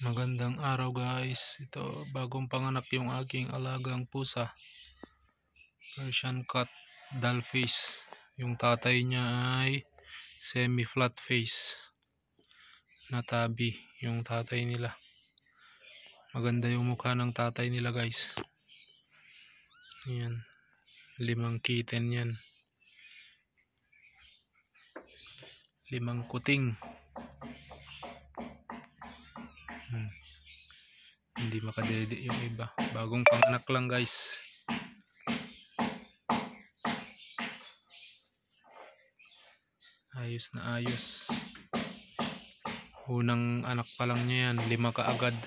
Magandang araw guys. Ito, bagong panganak yung aking alagang pusa. Persian cat doll face. Yung tatay niya ay semi-flat face na tabi yung tatay nila. Maganda yung mukha ng tatay nila guys. Yan. 5 kitten yan. 5 kuting. Hindi makadede yung iba. Bagong panganak lang guys. Ayos na ayos. Unang anak pa lang niya yan. 5 kaagad.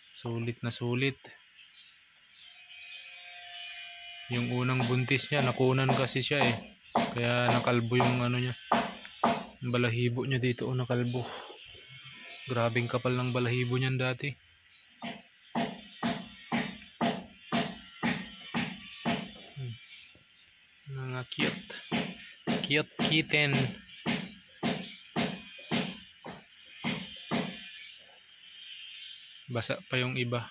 Sulit na sulit. Yung unang buntis niya, nakunan kasi siya eh. Kaya nakalbo yung ano niya. Yung balahibo niya dito o nakalbo. Grabing kapal ng balahibo niyan dati. Mga cute kitten. Basa pa yung iba.